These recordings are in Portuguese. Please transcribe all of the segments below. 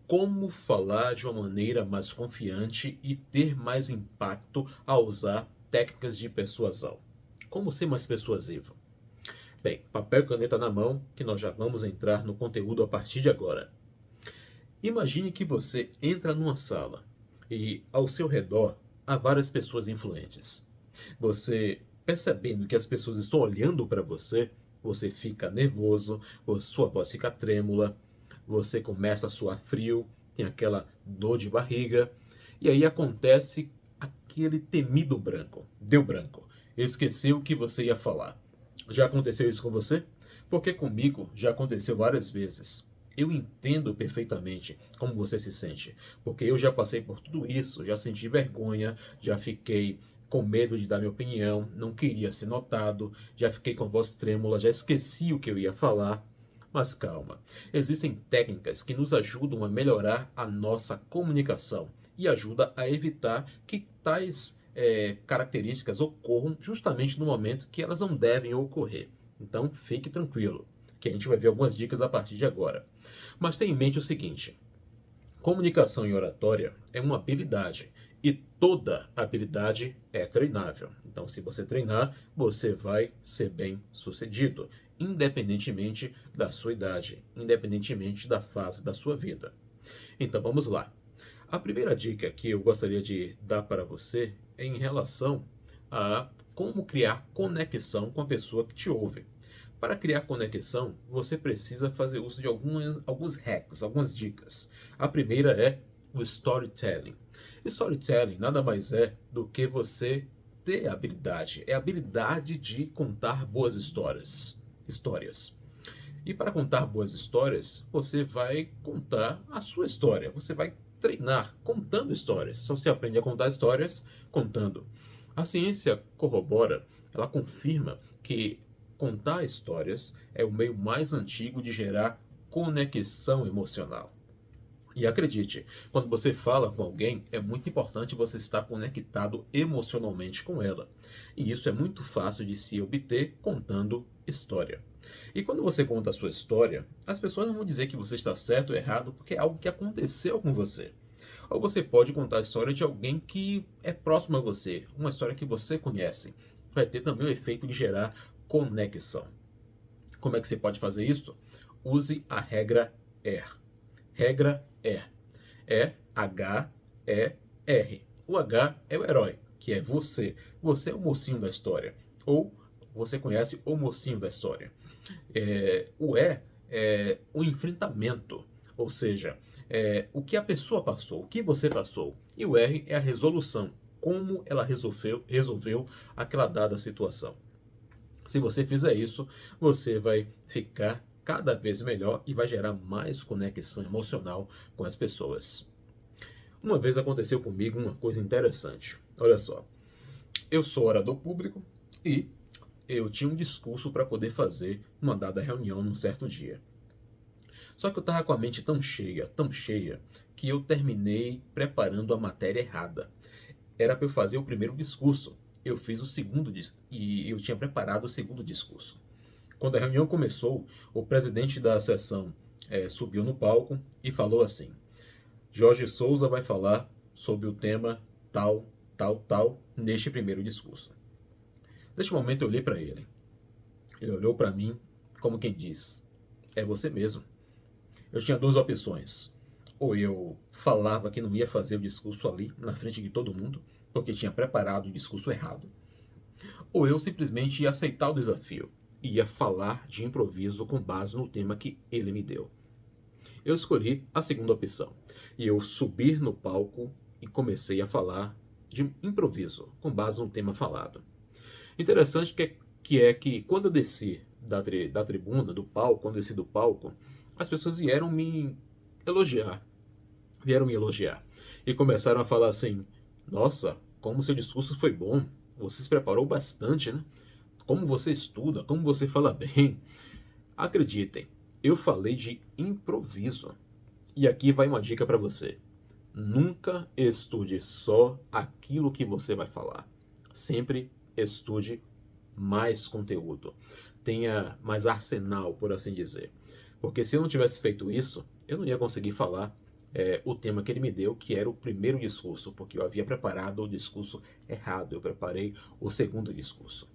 como falar de uma maneira mais confiante e ter mais impacto ao usar técnicas de persuasão. Como ser mais persuasivo? Bem, papel e caneta na mão, que nós já vamos entrar no conteúdo a partir de agora. Imagine que você entra numa sala e ao seu redor há várias pessoas influentes. Você, percebendo que as pessoas estão olhando para você, você fica nervoso, sua voz fica trêmula, você começa a suar frio, tem aquela dor de barriga, e aí acontece aquele temido branco. Deu branco. Esqueceu o que você ia falar. Já aconteceu isso com você? Porque comigo já aconteceu várias vezes. Eu entendo perfeitamente como você se sente, porque eu já passei por tudo isso, já senti vergonha, já fiquei com medo de dar minha opinião, não queria ser notado, já fiquei com a voz trêmula, já esqueci o que eu ia falar. Mas calma, existem técnicas que nos ajudam a melhorar a nossa comunicação e ajuda a evitar que tais características ocorram justamente no momento que elas não devem ocorrer. Então fique tranquilo, que a gente vai ver algumas dicas a partir de agora. Mas tenha em mente o seguinte: comunicação e oratória é uma habilidade e toda habilidade é treinável. Então, se você treinar, você vai ser bem sucedido, independentemente da sua idade, independentemente da fase da sua vida. Então, vamos lá. A primeira dica que eu gostaria de dar para você é em relação a como criar conexão com a pessoa que te ouve. Para criar conexão, você precisa fazer uso de alguns hacks, algumas dicas. A primeira é o storytelling. Storytelling nada mais é do que você ter habilidade, é a habilidade de contar boas histórias. E para contar boas histórias, você vai contar a sua história. Você vai treinar contando histórias. Só se aprende a contar histórias contando. A ciência corrobora, ela confirma que contar histórias é o meio mais antigo de gerar conexão emocional. E acredite, quando você fala com alguém, é muito importante você estar conectado emocionalmente com ela. E isso é muito fácil de se obter contando história. E quando você conta a sua história, as pessoas não vão dizer que você está certo ou errado porque é algo que aconteceu com você. Ou você pode contar a história de alguém que é próximo a você, uma história que você conhece. Vai ter também o efeito de gerar conexão. Como é que você pode fazer isso? Use a regra ER. Regra é E-H-E-R. O H é o herói, que é você. Você é o mocinho da história. Ou você conhece o mocinho da história. O E é o enfrentamento, ou seja, o que a pessoa passou, o que você passou. E o R é a resolução, como ela resolveu aquela dada situação. Se você fizer isso, você vai ficar cada vez melhor e vai gerar mais conexão emocional com as pessoas. Uma vez aconteceu comigo uma coisa interessante. Olha só, eu sou orador público e eu tinha um discurso para poder fazer numa dada reunião num certo dia. Só que eu estava com a mente tão cheia, que eu terminei preparando a matéria errada. Era para eu fazer o primeiro discurso. Eu fiz o segundo e eu tinha preparado o segundo discurso. Quando a reunião começou, o presidente da sessão subiu no palco e falou assim: Jorge Souza vai falar sobre o tema tal, tal, tal, neste primeiro discurso. Neste momento eu olhei para ele. Ele olhou para mim como quem diz: é você mesmo. Eu tinha duas opções. Ou eu falava que não ia fazer o discurso ali, na frente de todo mundo, porque tinha preparado o discurso errado. Ou eu simplesmente ia aceitar o desafio e ia falar de improviso com base no tema que ele me deu. Eu escolhi a segunda opção e eu subi no palco e comecei a falar de improviso com base no tema falado. Interessante que quando eu desci da tribuna, do palco, quando eu desci do palco, as pessoas elogiar, vieram me elogiar e começaram a falar assim: nossa, como seu discurso foi bom, você se preparou bastante, né? Como você estuda, como você fala bem. Acreditem, eu falei de improviso. E aqui vai uma dica para você. Nunca estude só aquilo que você vai falar. Sempre estude mais conteúdo. Tenha mais arsenal, por assim dizer. Porque se eu não tivesse feito isso, eu não ia conseguir falar o tema que ele me deu, que era o primeiro discurso, porque eu havia preparado o discurso errado, eu preparei o segundo discurso.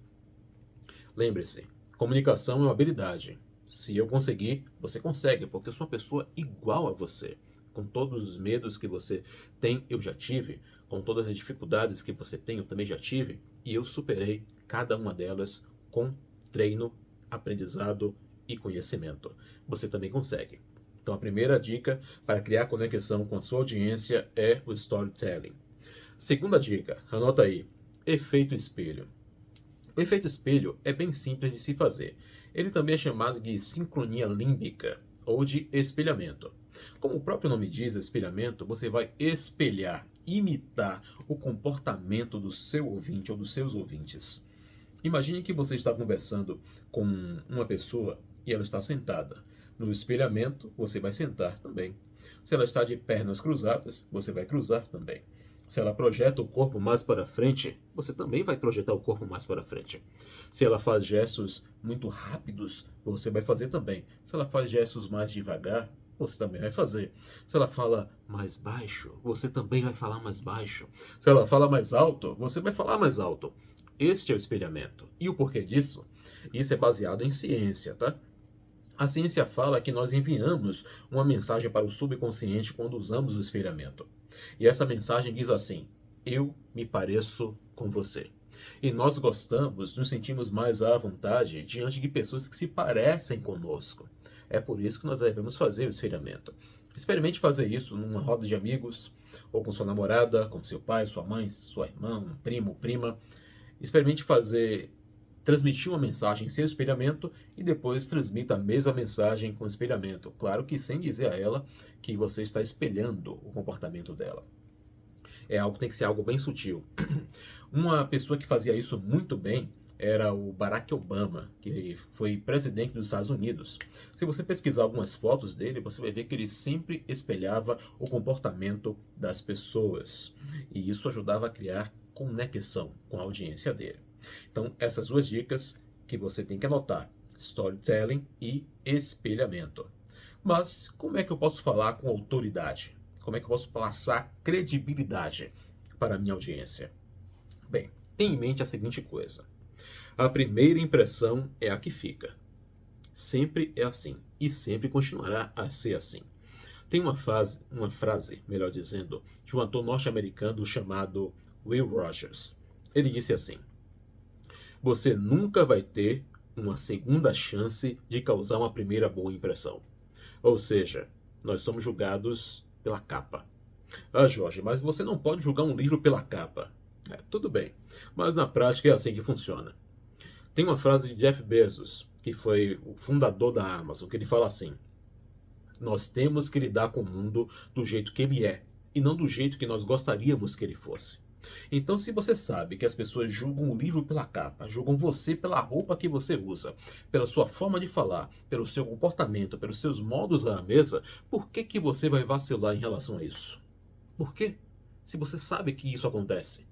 Lembre-se, comunicação é uma habilidade. Se eu conseguir, você consegue, porque eu sou uma pessoa igual a você. Com todos os medos que você tem, eu já tive. Com todas as dificuldades que você tem, eu também já tive. E eu superei cada uma delas com treino, aprendizado e conhecimento. Você também consegue. Então, a primeira dica para criar conexão com a sua audiência é o storytelling. Segunda dica, anota aí, efeito espelho. O efeito espelho é bem simples de se fazer. Ele também é chamado de sincronia límbica ou de espelhamento. Como o próprio nome diz, espelhamento, você vai espelhar, imitar o comportamento do seu ouvinte ou dos seus ouvintes. Imagine que você está conversando com uma pessoa e ela está sentada. No espelhamento, você vai sentar também. Se ela está de pernas cruzadas, você vai cruzar também. Se ela projeta o corpo mais para frente, você também vai projetar o corpo mais para frente. Se ela faz gestos muito rápidos, você vai fazer também. Se ela faz gestos mais devagar, você também vai fazer. Se ela fala mais baixo, você também vai falar mais baixo. Se ela fala mais alto, você vai falar mais alto. Este é o espelhamento. E o porquê disso? Isso é baseado em ciência, tá? A ciência fala que nós enviamos uma mensagem para o subconsciente quando usamos o espelhamento. E essa mensagem diz assim: eu me pareço com você. E nós gostamos, nos sentimos mais à vontade diante de pessoas que se parecem conosco. É por isso que nós devemos fazer o espelhamento. Experimente fazer isso numa roda de amigos, ou com sua namorada, com seu pai, sua mãe, sua irmã, um primo, prima. Experimente transmitir uma mensagem sem espelhamento e depois transmita a mesma mensagem com espelhamento. Claro que sem dizer a ela que você está espelhando o comportamento dela. Tem que ser algo bem sutil. Uma pessoa que fazia isso muito bem era o Barack Obama, que foi presidente dos Estados Unidos. Se você pesquisar algumas fotos dele, você vai ver que ele sempre espelhava o comportamento das pessoas. E isso ajudava a criar conexão com a audiência dele. Então, essas duas dicas que você tem que anotar: storytelling e espelhamento. Mas, como é que eu posso falar com autoridade? Como é que eu posso passar credibilidade para a minha audiência? Bem, tenha em mente a seguinte coisa: a primeira impressão é a que fica. Sempre é assim e sempre continuará a ser assim. Tem uma frase, melhor dizendo, de um ator norte-americano chamado Will Rogers. Ele disse assim: você nunca vai ter uma segunda chance de causar uma primeira boa impressão. Ou seja, nós somos julgados pela capa. Ah, Jorge, mas você não pode julgar um livro pela capa. Tudo bem, mas na prática é assim que funciona. Tem uma frase de Jeff Bezos, que foi o fundador da Amazon, que ele fala assim: nós temos que lidar com o mundo do jeito que ele é, e não do jeito que nós gostaríamos que ele fosse. Então, se você sabe que as pessoas julgam o livro pela capa, julgam você pela roupa que você usa, pela sua forma de falar, pelo seu comportamento, pelos seus modos à mesa, por que você vai vacilar em relação a isso? Por quê? Se você sabe que isso acontece.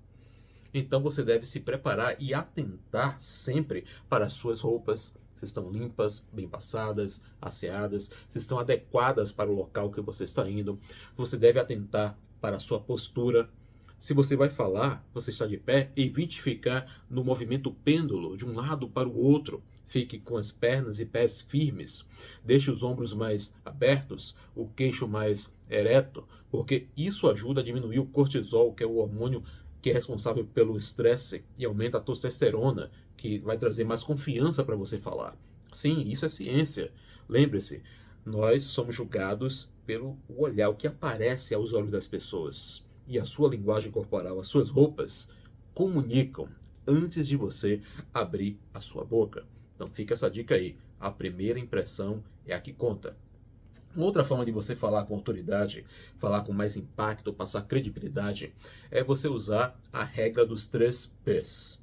Então você deve se preparar e atentar sempre para as suas roupas, se estão limpas, bem passadas, asseadas, se estão adequadas para o local que você está indo. Você deve atentar para a sua postura. Se você vai falar, você está de pé, evite ficar no movimento pêndulo de um lado para o outro. Fique com as pernas e pés firmes. Deixe os ombros mais abertos, o queixo mais ereto, porque isso ajuda a diminuir o cortisol, que é o hormônio que é responsável pelo estresse, e aumenta a testosterona, que vai trazer mais confiança para você falar. Sim, isso é ciência. Lembre-se, nós somos julgados pelo olhar, o que aparece aos olhos das pessoas. E a sua linguagem corporal, as suas roupas, comunicam antes de você abrir a sua boca. Então fica essa dica aí. A primeira impressão é a que conta. Uma outra forma de você falar com autoridade, falar com mais impacto, passar credibilidade, é você usar a regra dos 3 P's.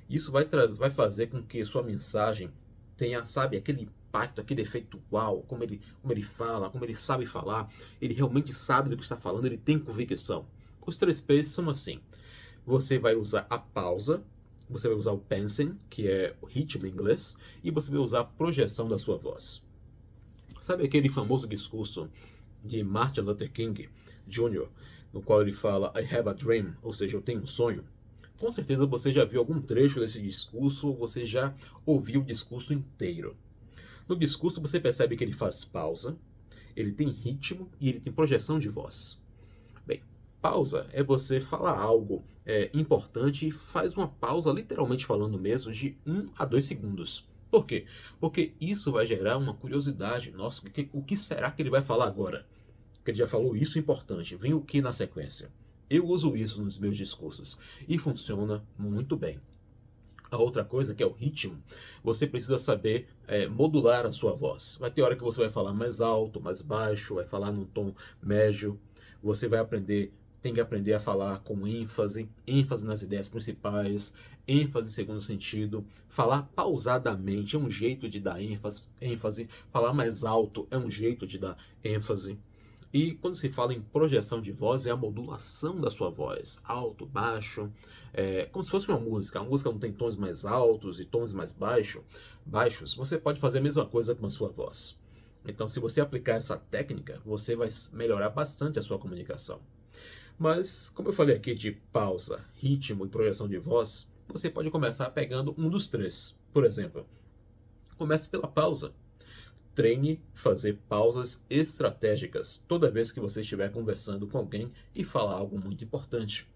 Isso vai fazer com que sua mensagem tenha, sabe, aquele impacto, aquele efeito uau, como ele fala, como ele sabe falar, ele realmente sabe do que está falando, ele tem convicção. Os 3 P's são assim: você vai usar a pausa, você vai usar o pacing, que é o ritmo em inglês, e você vai usar a projeção da sua voz. Sabe aquele famoso discurso de Martin Luther King Jr., no qual ele fala I have a dream, ou seja, eu tenho um sonho, com certeza você já viu algum trecho desse discurso, ou você já ouviu o discurso inteiro. No discurso você percebe que ele faz pausa, ele tem ritmo e ele tem projeção de voz. Bem, pausa é você falar algo importante e faz uma pausa, literalmente falando mesmo, de 1 a 2 segundos. Por quê? Porque isso vai gerar uma curiosidade. Nossa, o que será que ele vai falar agora? Porque ele já falou isso importante. Vem o que na sequência? Eu uso isso nos meus discursos e funciona muito bem. A outra coisa, que é o ritmo, você precisa saber modular a sua voz. Vai ter hora que você vai falar mais alto, mais baixo, vai falar num tom médio. Você vai tem que aprender a falar com ênfase, ênfase nas ideias principais, ênfase em segundo sentido. Falar pausadamente é um jeito de dar ênfase. Falar mais alto é um jeito de dar ênfase. E quando se fala em projeção de voz, é a modulação da sua voz, alto, baixo, como se fosse uma música. A música não tem tons mais altos e tons mais baixos. Você pode fazer a mesma coisa com a sua voz. Então, se você aplicar essa técnica, você vai melhorar bastante a sua comunicação. Mas, como eu falei aqui de pausa, ritmo e projeção de voz, você pode começar pegando um dos três. Por exemplo, comece pela pausa. Treine fazer pausas estratégicas toda vez que você estiver conversando com alguém e falar algo muito importante.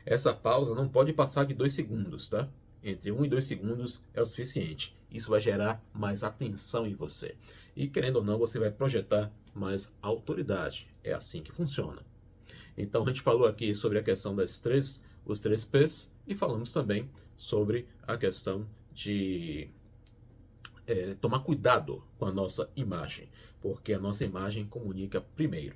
Essa pausa não pode passar de 2 segundos, tá? Entre 1 e 2 segundos é o suficiente. Isso vai gerar mais atenção em você. E querendo ou não, você vai projetar mais autoridade. É assim que funciona. Então a gente falou aqui sobre a questão os 3 P's e falamos também sobre a questão de tomar cuidado com a nossa imagem, porque a nossa imagem comunica primeiro.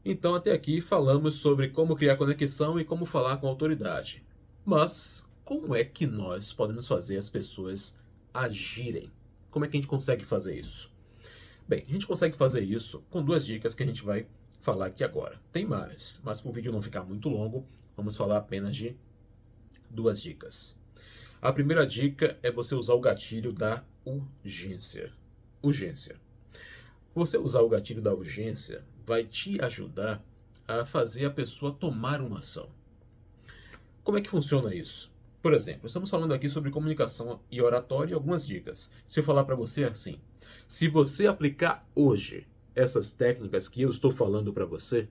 Então, até aqui falamos sobre como criar conexão e como falar com autoridade. Mas, como é que nós podemos fazer as pessoas agirem? Como é que a gente consegue fazer isso? Bem, a gente consegue fazer isso com 2 dicas que a gente vai falar aqui agora. Tem mais, mas para o vídeo não ficar muito longo, vamos falar apenas de 2 dicas. A primeira dica é você usar o gatilho da urgência. Você usar o gatilho da urgência vai te ajudar a fazer a pessoa tomar uma ação. Como é que funciona isso? Por exemplo, estamos falando aqui sobre comunicação e oratória e algumas dicas. Se eu falar para você assim, se você aplicar hoje essas técnicas que eu estou falando para você,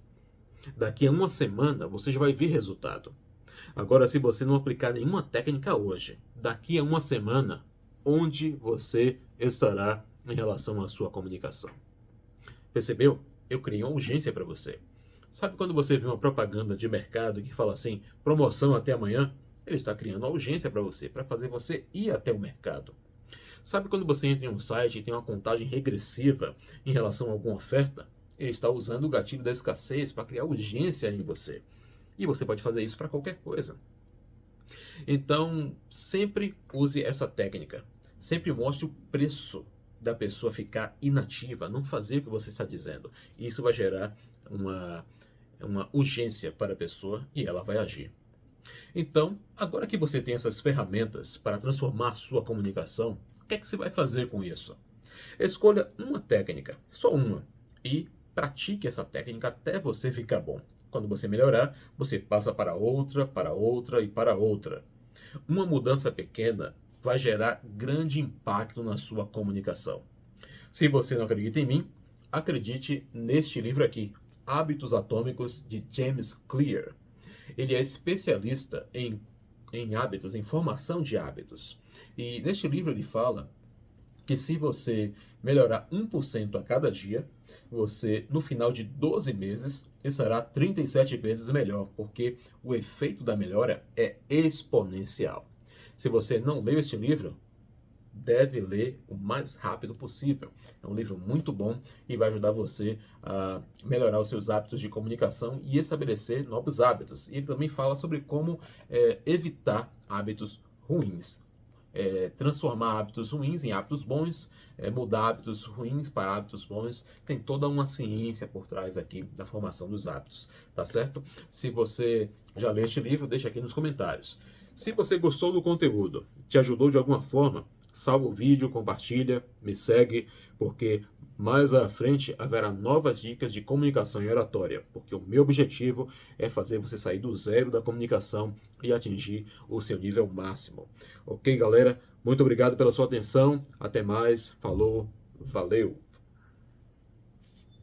daqui a 1 semana você já vai ver resultado. Agora, se você não aplicar nenhuma técnica hoje, daqui a 1 semana, onde você estará em relação à sua comunicação? Percebeu? Eu criei uma urgência para você. Sabe quando você vê uma propaganda de mercado que fala assim, promoção até amanhã? Ele está criando uma urgência para você, para fazer você ir até o mercado. Sabe quando você entra em um site e tem uma contagem regressiva em relação a alguma oferta? Ele está usando o gatilho da escassez para criar urgência em você. E você pode fazer isso para qualquer coisa. Então, sempre use essa técnica. Sempre mostre o preço da pessoa ficar inativa, não fazer o que você está dizendo. Isso vai gerar uma urgência para a pessoa e ela vai agir. Então, agora que você tem essas ferramentas para transformar a sua comunicação, o que é que você vai fazer com isso? Escolha uma técnica, só uma, e pratique essa técnica até você ficar bom. Quando você melhorar, você passa para outra e para outra. Uma mudança pequena vai gerar grande impacto na sua comunicação. Se você não acredita em mim, acredite neste livro aqui, Hábitos Atômicos, de James Clear. Ele é especialista em hábitos, em formação de hábitos. E neste livro ele fala que se você melhorar 1% a cada dia, você, no final de 12 meses, estará 37 vezes melhor, porque o efeito da melhora é exponencial. Se você não leu este livro, deve ler o mais rápido possível. É um livro muito bom e vai ajudar você a melhorar os seus hábitos de comunicação e estabelecer novos hábitos. E ele também fala sobre como evitar hábitos ruins. Transformar hábitos ruins em hábitos bons, mudar hábitos ruins para hábitos bons. Tem toda uma ciência por trás aqui da formação dos hábitos, tá certo? Se você já leu este livro, deixa aqui nos comentários. Se você gostou do conteúdo, te ajudou de alguma forma, salva o vídeo, compartilha, me segue, porque Mais à frente haverá novas dicas de comunicação e oratória, porque o meu objetivo é fazer você sair do zero da comunicação e atingir o seu nível máximo. Ok, galera? Muito obrigado pela sua atenção. Até mais. Falou. Valeu.